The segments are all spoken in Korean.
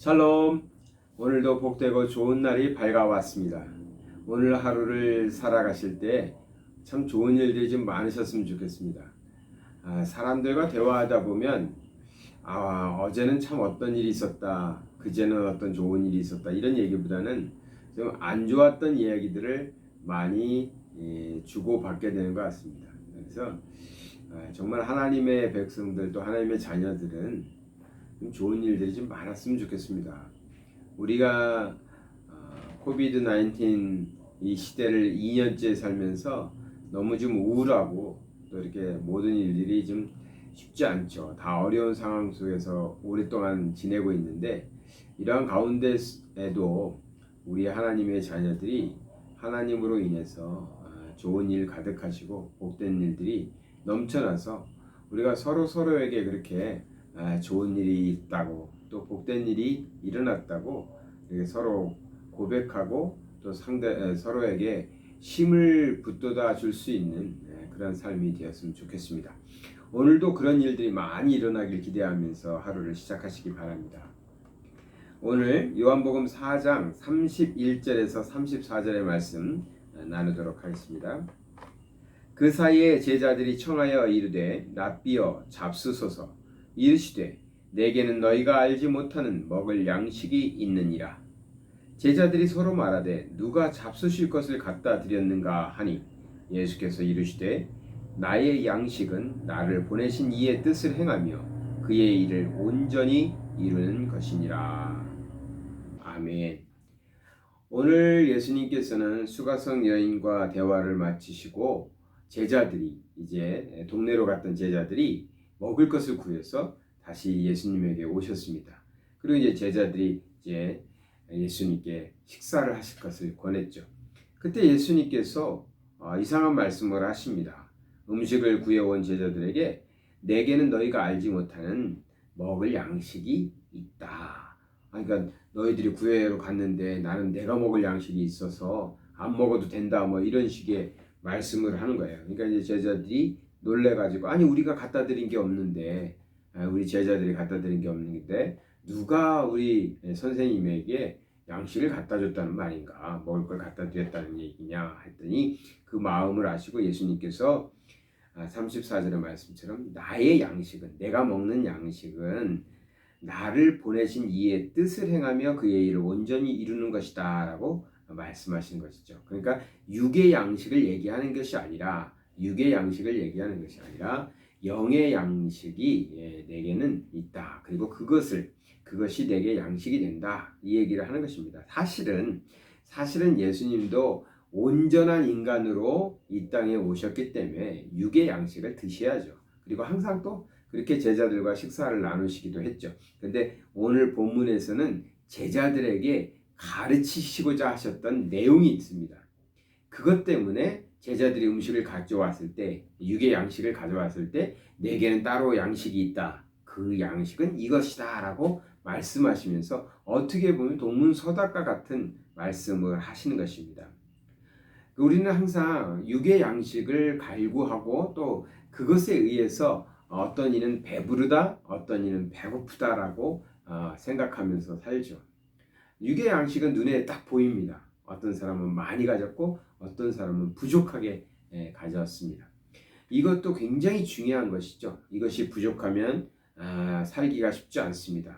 샬롬. 오늘도 복되고 좋은 날이 밝아왔습니다. 오늘 하루를 살아가실 때 참 좋은 일들이 좀 많으셨으면 좋겠습니다. 사람들과 대화하다 보면 어제는 참 어떤 일이 있었다, 그제는 어떤 좋은 일이 있었다, 이런 얘기보다는 좀 안 좋았던 이야기들을 많이 주고받게 되는 것 같습니다. 그래서 정말 하나님의 백성들, 또 하나님의 자녀들은 좀 좋은 일들이 좀 많았으면 좋겠습니다. 우리가 코비드 19 이 시대를 2년째 살면서 너무 좀 우울하고 또 이렇게 모든 일들이 좀 쉽지 않죠. 다 어려운 상황 속에서 오랫동안 지내고 있는데, 이러한 가운데에도 우리 하나님의 자녀들이 하나님으로 인해서 좋은 일 가득하시고 복된 일들이 넘쳐나서 우리가 서로에게 그렇게 좋은 일이 있다고, 또 복된 일이 일어났다고 이렇게 서로 고백하고, 또 서로에게 힘을 북돋아 줄 수 있는 그런 삶이 되었으면 좋겠습니다. 오늘도 그런 일들이 많이 일어나길 기대하면서 하루를 시작하시기 바랍니다. 오늘 요한복음 4장 31절에서 34절의 말씀 나누도록 하겠습니다. 그 사이에 제자들이 청하여 이르되 랍비여 잡수소서. 이르시되 내게는 너희가 알지 못하는 먹을 양식이 있느니라. 제자들이 서로 말하되 누가 잡수실 것을 갖다 드렸는가 하니, 예수께서 이르시되 나의 양식은 나를 보내신 이의 뜻을 행하며 그의 일을 온전히 이루는 것이니라. 아멘. 오늘 예수님께서는 수가성 여인과 대화를 마치시고 제자들이, 이제 동네로 갔던 제자들이 먹을 것을 구해서 다시 예수님에게 오셨습니다. 그리고 이제 제자들이 이제 예수님께 식사를 하실 것을 권했죠. 그때 예수님께서 이상한 말씀을 하십니다. 음식을 구해온 제자들에게 내게는 너희가 알지 못하는 먹을 양식이 있다. 그러니까 너희들이 구해로 갔는데 나는 내가 먹을 양식이 있어서 안 먹어도 된다, 뭐 이런 식의 말씀을 하는 거예요. 그러니까 이제 제자들이 놀래가지고, 아니 우리가 갖다 드린 게 없는데, 우리 제자들이 갖다 드린 게 없는데 누가 우리 선생님에게 양식을 갖다 줬다는 말인가, 먹을 걸 갖다 드렸다는 얘기냐 했더니, 그 마음을 아시고 예수님께서 34절의 말씀처럼 나의 양식은, 내가 먹는 양식은 나를 보내신 이의 뜻을 행하며 그의 일을 온전히 이루는 것이다 라고 말씀하신 것이죠. 그러니까 육의 양식을 얘기하는 것이 아니라, 육의 양식을 얘기하는 것이 아니라 영의 양식이 내게는 있다. 그리고 그것이 내게 양식이 된다. 이 얘기를 하는 것입니다. 사실은 예수님도 온전한 인간으로 이 땅에 오셨기 때문에 육의 양식을 드셔야죠. 그리고 항상 또 그렇게 제자들과 식사를 나누시기도 했죠. 그런데 오늘 본문에서는 제자들에게 가르치시고자 하셨던 내용이 있습니다. 그것 때문에 제자들이 음식을 가져왔을 때, 육의 양식을 가져왔을 때 내게는 따로 양식이 있다. 그 양식은 이것이다 라고 말씀하시면서 어떻게 보면 동문서답과 같은 말씀을 하시는 것입니다. 우리는 항상 육의 양식을 갈구하고, 또 그것에 의해서 어떤 이는 배부르다, 어떤 이는 배고프다라고 생각하면서 살죠. 육의 양식은 눈에 딱 보입니다. 어떤 사람은 많이 가졌고 어떤 사람은 부족하게 가졌습니다. 이것도 굉장히 중요한 것이죠. 이것이 부족하면 살기가 쉽지 않습니다.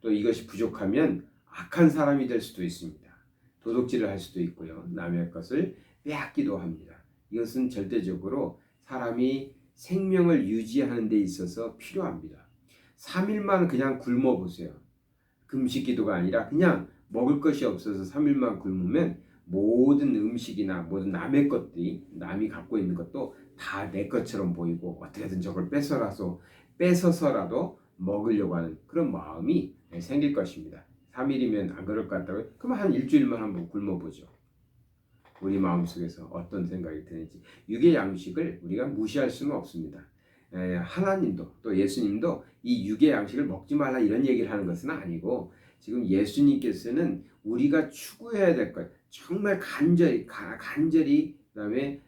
또 이것이 부족하면 악한 사람이 될 수도 있습니다. 도둑질을 할 수도 있고요. 남의 것을 빼앗기도 합니다. 이것은 절대적으로 사람이 생명을 유지하는 데 있어서 필요합니다. 3일만 그냥 굶어보세요. 금식 기도가 아니라 그냥 먹을 것이 없어서 3일만 굶으면 모든 음식이나 모든 남의 것들이, 남이 갖고 있는 것도 다 내 것처럼 보이고 어떻게든 저걸 뺏어서라도 먹으려고 하는 그런 마음이 생길 것입니다. 3일이면 안 그럴 것 같다고요? 그럼 한 일주일만 한번 굶어보죠. 우리 마음속에서 어떤 생각이 드는지. 육의 양식을 우리가 무시할 수는 없습니다. 하나님도 또 예수님도 이 육의 양식을 먹지 말라 이런 얘기를 하는 것은 아니고, 지금 예수님께서는 우리가 추구해야 될 것, 정말 간절히 그다음에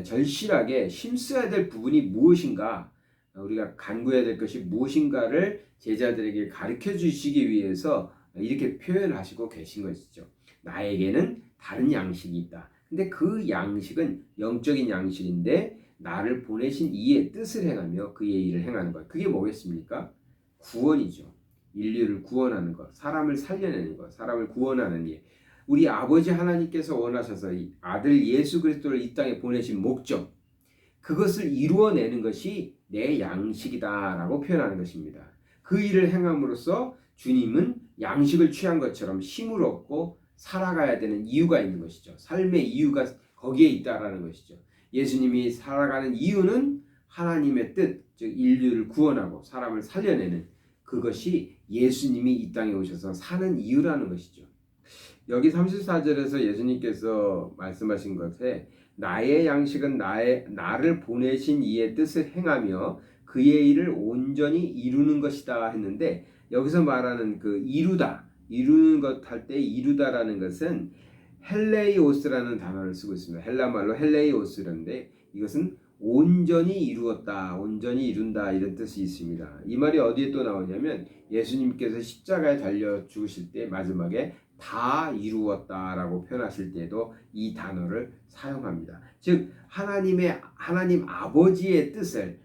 절실하게 힘써야 될 부분이 무엇인가, 우리가 간구해야 될 것이 무엇인가를 제자들에게 가르쳐 주시기 위해서 이렇게 표현하시고 계신 것이죠. 나에게는 다른 양식이 있다. 근데 그 양식은 영적인 양식인데 나를 보내신 이의 뜻을 행하며 그의 일을 행하는 것. 그게 뭐겠습니까? 구원이죠. 인류를 구원하는 것, 사람을 살려내는 것, 사람을 구원하는 일. 우리 아버지 하나님께서 원하셔서 이 아들 예수 그리스도를 이 땅에 보내신 목적, 그것을 이루어내는 것이 내 양식이다라고 표현하는 것입니다. 그 일을 행함으로써 주님은 양식을 취한 것처럼 힘을 얻고 살아가야 되는 이유가 있는 것이죠. 삶의 이유가 거기에 있다라는 것이죠. 예수님이 살아가는 이유는 하나님의 뜻, 즉 인류를 구원하고 사람을 살려내는 그것이 예수님이 이 땅에 오셔서 사는 이유라는 것이죠. 여기 34절에서 예수님께서 말씀하신 것에 나의 양식은 나를 보내신 이의 뜻을 행하며 그의 일을 온전히 이루는 것이다 했는데, 여기서 말하는 그 이루는 것 할 때 이루다라는 것은 헬레이오스라는 단어를 쓰고 있습니다. 헬라말로 헬레이오스인데 이것은 온전히 이루었다, 온전히 이룬다 이런 뜻이 있습니다. 이 말이 어디에 또 나오냐면 예수님께서 십자가에 달려 죽으실 때 마지막에 다 이루었다라고 표현하실 때도 이 단어를 사용합니다. 즉 하나님 아버지의 뜻을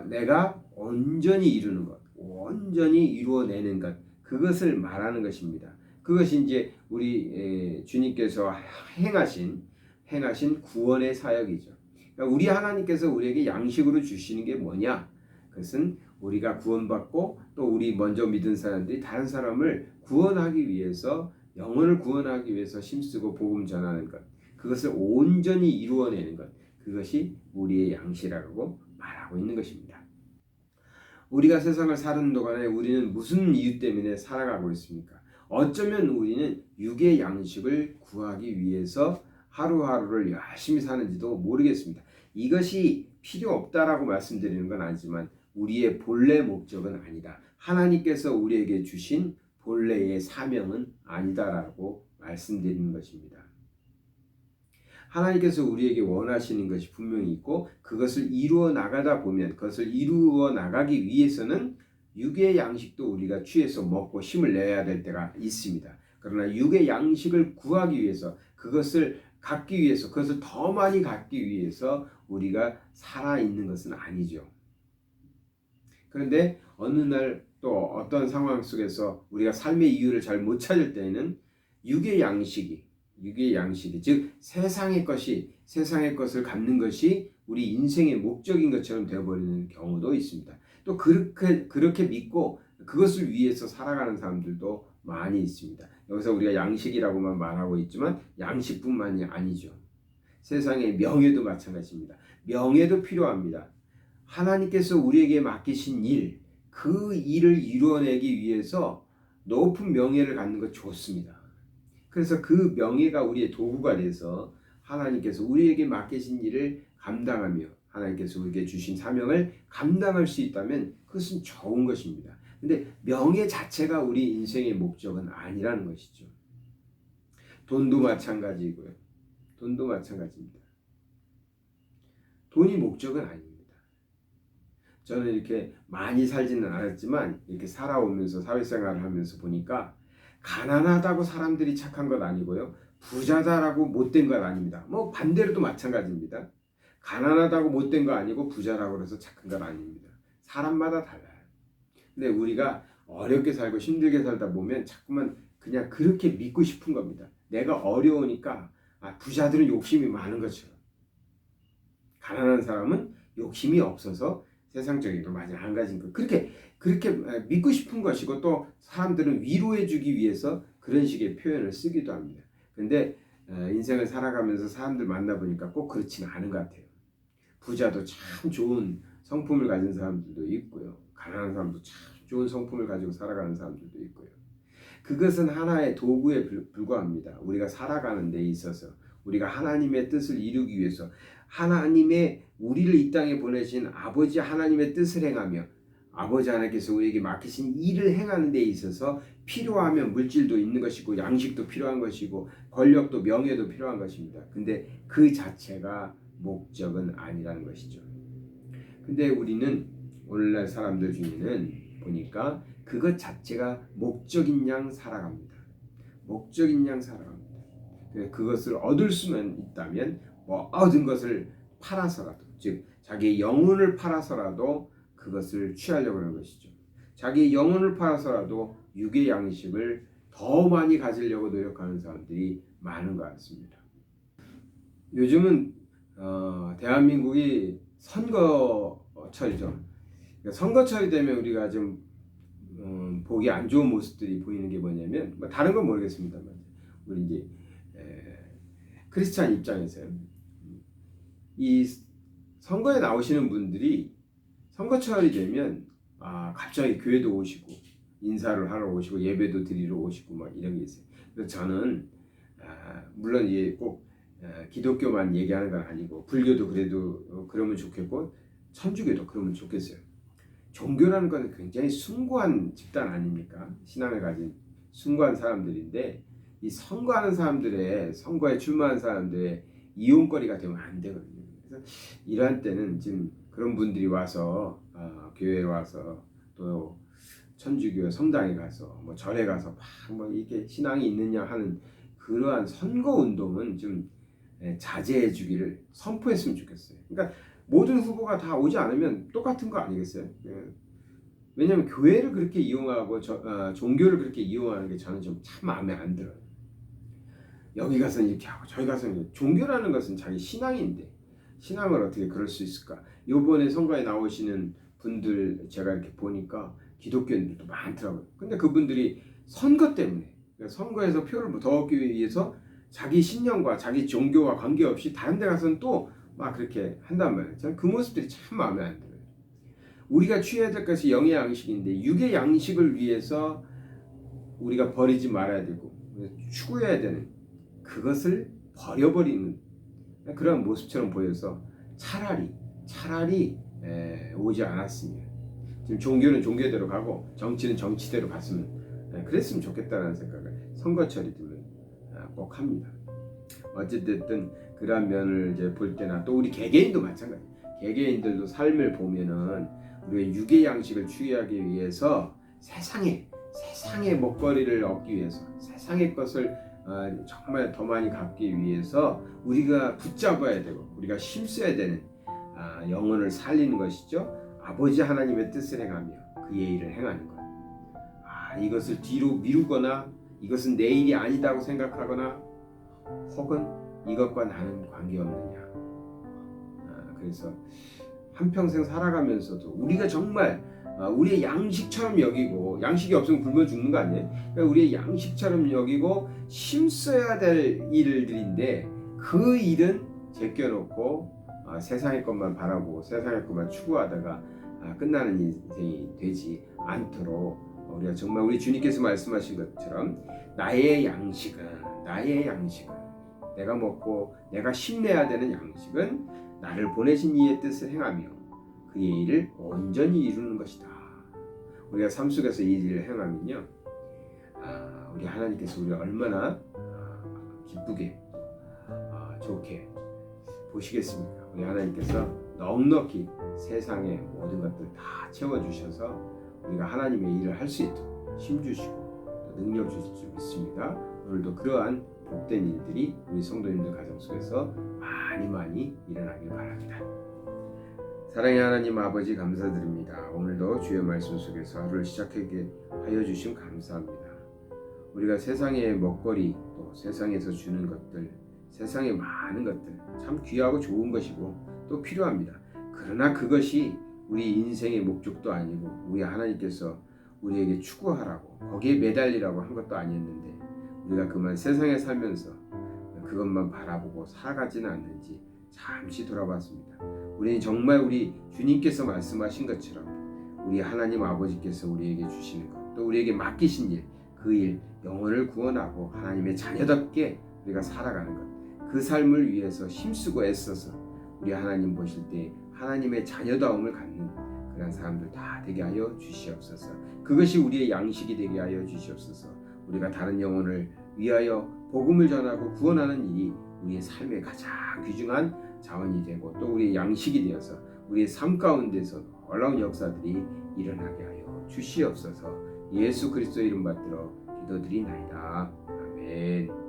내가 온전히 이루는 것, 온전히 이루어내는 것, 그것을 말하는 것입니다. 그것이 이제 우리 주님께서 행하신 구원의 사역이죠. 그러니까 우리 하나님께서 우리에게 양식으로 주시는 게 뭐냐? 그것은 우리가 구원받고 또 우리 먼저 믿은 사람들이 다른 사람을 구원하기 위해서, 영혼을 구원하기 위해서 힘쓰고 복음 전하는 것, 그것을 온전히 이루어내는 것, 그것이 우리의 양식이라고 말하고 있는 것입니다. 우리가 세상을 사는 동안에 우리는 무슨 이유 때문에 살아가고 있습니까? 어쩌면 우리는 육의 양식을 구하기 위해서 하루하루를 열심히 사는지도 모르겠습니다. 이것이 필요 없다라고 말씀드리는 건 아니지만 우리의 본래 목적은 아니다. 하나님께서 우리에게 주신 본래의 사명은 아니다라고 말씀드리는 것입니다. 하나님께서 우리에게 원하시는 것이 분명히 있고 그것을 이루어 나가다 보면, 그것을 이루어 나가기 위해서는 육의 양식도 우리가 취해서 먹고 힘을 내야 될 때가 있습니다. 그러나 육의 양식을 구하기 위해서, 그것을 갖기 위해서, 그것을 더 많이 갖기 위해서 우리가 살아있는 것은 아니죠. 그런데 어느 날 또 어떤 상황 속에서 우리가 삶의 이유를 잘 못 찾을 때에는 육의 양식이, 즉 세상의 것을 갖는 것이 우리 인생의 목적인 것처럼 되어버리는 경우도 있습니다. 또 그렇게 믿고 그것을 위해서 살아가는 사람들도 많이 있습니다. 여기서 우리가 양식이라고만 말하고 있지만 양식뿐만이 아니죠. 세상의 명예도 마찬가지입니다. 명예도 필요합니다. 하나님께서 우리에게 맡기신 일, 그 일을 이루어내기 위해서 높은 명예를 갖는 것 좋습니다. 그래서 그 명예가 우리의 도구가 돼서 하나님께서 우리에게 맡기신 일을 감당하며 하나님께서 우리에게 주신 사명을 감당할 수 있다면 그것은 좋은 것입니다. 근데 명예 자체가 우리 인생의 목적은 아니라는 것이죠. 돈도 마찬가지고요. 돈도 마찬가지입니다. 돈이 목적은 아닙니다. 저는 이렇게 많이 살지는 않았지만 이렇게 살아오면서 사회생활을 하면서 보니까 가난하다고 사람들이 착한 것 아니고요. 부자다라고 못된 것 아닙니다. 뭐 반대로도 마찬가지입니다. 가난하다고 못된 거 아니고 부자라고 해서 착한 건 아닙니다. 사람마다 달라요. 근데 우리가 어렵게 살고 힘들게 살다 보면 자꾸만 그냥 그렇게 믿고 싶은 겁니다. 내가 어려우니까 부자들은 욕심이 많은 것처럼, 가난한 사람은 욕심이 없어서 세상적인 거 많이 안 가진 거, 그렇게 믿고 싶은 것이고, 또 사람들은 위로해 주기 위해서 그런 식의 표현을 쓰기도 합니다. 근데 인생을 살아가면서 사람들 만나보니까 꼭 그렇지는 않은 것 같아요. 부자도 참 좋은 성품을 가진 사람들도 있고요. 가난한 사람도 참 좋은 성품을 가지고 살아가는 사람들도 있고요. 그것은 하나의 도구에 불과합니다. 우리가 살아가는 데 있어서 우리가 하나님의 뜻을 이루기 위해서, 우리를 이 땅에 보내신 아버지 하나님의 뜻을 행하며 아버지 하나님께서 우리에게 맡기신 일을 행하는 데 있어서 필요하면 물질도 있는 것이고 양식도 필요한 것이고 권력도 명예도 필요한 것입니다. 근데 그 자체가 목적은 아니라는 것이죠. 근데 우리는 오늘날 사람들 중에는 보니까 그것 자체가 목적인 양 살아갑니다. 목적인 양 살아갑니다. 그것을 얻을 수만 있다면 뭐 얻은 것을 팔아서라도, 즉 자기의 영혼을 팔아서라도 그것을 취하려고 하는 것이죠. 자기의 영혼을 팔아서라도 육의 양식을 더 많이 가지려고 노력하는 사람들이 많은 것 같습니다. 요즘은 대한민국이 선거철이죠. 선거철이 되면 우리가 좀 보기 안 좋은 모습들이 보이는 게 뭐냐면, 뭐 다른 건 모르겠습니다만, 우리 이제 크리스찬 입장에서요, 이 선거에 나오시는 분들이 선거철이 되면 갑자기 교회도 오시고 인사를 하러 오시고 예배도 드리러 오시고 막 이런 게 있어요. 그래서 저는 물론 이게 꼭 기독교만 얘기하는 건 아니고 불교도 그래도 그러면 좋겠고 천주교도 그러면 좋겠어요. 종교라는 건 굉장히 숭고한 집단 아닙니까? 신앙을 가진 숭고한 사람들인데, 이 선거하는 사람들의, 선거에 출마한 사람들의 이용거리가 되면 안 되거든요. 그래서 이러한 때는 지금 그런 분들이 와서 교회에 와서 또 천주교 성당에 가서 뭐 절에 가서 막 이렇게 신앙이 있느냐 하는 그러한 선거 운동은 좀 자제해 주기를 선포했으면 좋겠어요. 그러니까 모든 후보가 다 오지 않으면 똑같은 거 아니겠어요? 왜냐하면 교회를 그렇게 이용하고 종교를 그렇게 이용하는 게 저는 좀 참 마음에 안 들어요. 여기 가서 이렇게 하고 저기 가서 이렇게. 종교라는 것은 자기 신앙인데 신앙을 어떻게 그럴 수 있을까? 이번에 선거에 나오시는 분들 제가 이렇게 보니까 기독교인들도 많더라고요. 근데 그분들이 선거 때문에, 선거에서 표를 더 얻기 위해서 자기 신념과 자기 종교와 관계없이 다른 데 가서는 또 막 그렇게 한단 말이에요. 저는 그 모습들이 참 마음에 안 들어요. 우리가 취해야 될 것이 영의 양식인데 육의 양식을 위해서 우리가 버리지 말아야 되고 추구해야 되는 그것을 버려버리는 그런 모습처럼 보여서 차라리 오지 않았으면, 지금 종교는 종교대로 가고 정치는 정치대로 갔으면 그랬으면 좋겠다는 생각을 선거철이 되면 꼭 합니다. 어쨌든 그러한 면을 이제 볼 때나 또 우리 개개인도 마찬가지. 개개인들도 삶을 보면은 우리의 육의 양식을 취하기 위해서 세상의 먹거리를 얻기 위해서 세상의 것을 정말 더 많이 갖기 위해서 우리가 붙잡아야 되고 우리가 힘써야 되는 영혼을 살리는 것이죠. 아버지 하나님의 뜻을 행하며 그의 일을 행하는 것. 이것을 뒤로 미루거나 이것은 내 일이 아니다고 생각하거나 혹은 이것과 나는 관계없느냐. 그래서 한평생 살아가면서도 우리가 정말 우리의 양식처럼 여기고, 양식이 없으면 굶어 죽는 거 아니에요? 그러니까 우리의 양식처럼 여기고 힘써야 될 일들인데 그 일은 제껴놓고 세상의 것만 바라보고 세상의 것만 추구하다가 끝나는 인생이 되지 않도록 우리가 정말 우리 주님께서 말씀하신 것처럼 나의 양식은 내가 먹고 내가 힘내야 되는 양식은 나를 보내신 이의 뜻을 행하며 그의 일을 온전히 이루는 것이다. 우리가 삶 속에서 이 일을 행하면요, 우리 하나님께서 우리를 얼마나 기쁘게 좋게 보시겠습니까? 우리 하나님께서 넉넉히 세상의 모든 것들 다 채워주셔서 우리가 하나님의 일을 할 수 있도록 힘주시고 능력 주실 줄 믿습니다. 오늘도 그러한 복된 일들이 우리 성도님들 가정 속에서 많이 일어나길 바랍니다. 사랑의 하나님 아버지, 감사드립니다. 오늘도 주의 말씀 속에서 하루를 시작하게 하여 주심 감사합니다. 우리가 세상의 먹거리, 또 세상에서 주는 것들, 세상의 많은 것들 참 귀하고 좋은 것이고 또 필요합니다. 그러나 그것이 우리 인생의 목적도 아니고 우리 하나님께서 우리에게 추구하라고, 거기에 매달리라고 한 것도 아니었는데 우리가 그만 세상에 살면서 그것만 바라보고 살아가지는 않는지 잠시 돌아봤습니다. 우리는 정말 우리 주님께서 말씀하신 것처럼 우리 하나님 아버지께서 우리에게 주시는 것, 또 우리에게 맡기신 일, 그 일, 영혼을 구원하고 하나님의 자녀답게 우리가 살아가는 것, 그 삶을 위해서 힘쓰고 애써서 우리 하나님 보실 때 하나님의 자녀다움을 갖는 그런 사람들 다 되게 하여 주시옵소서. 그것이 우리의 양식이 되게 하여 주시옵소서. 우리가 다른 영혼을 위하여 복음을 전하고 구원하는 일이 우리의 삶의 가장 귀중한 자원이 되고 또 우리의 양식이 되어서 우리의 삶 가운데서 놀라운 역사들이 일어나게 하여 주시옵소서. 예수 그리스도 이름 받들어 기도드리나이다. 아멘.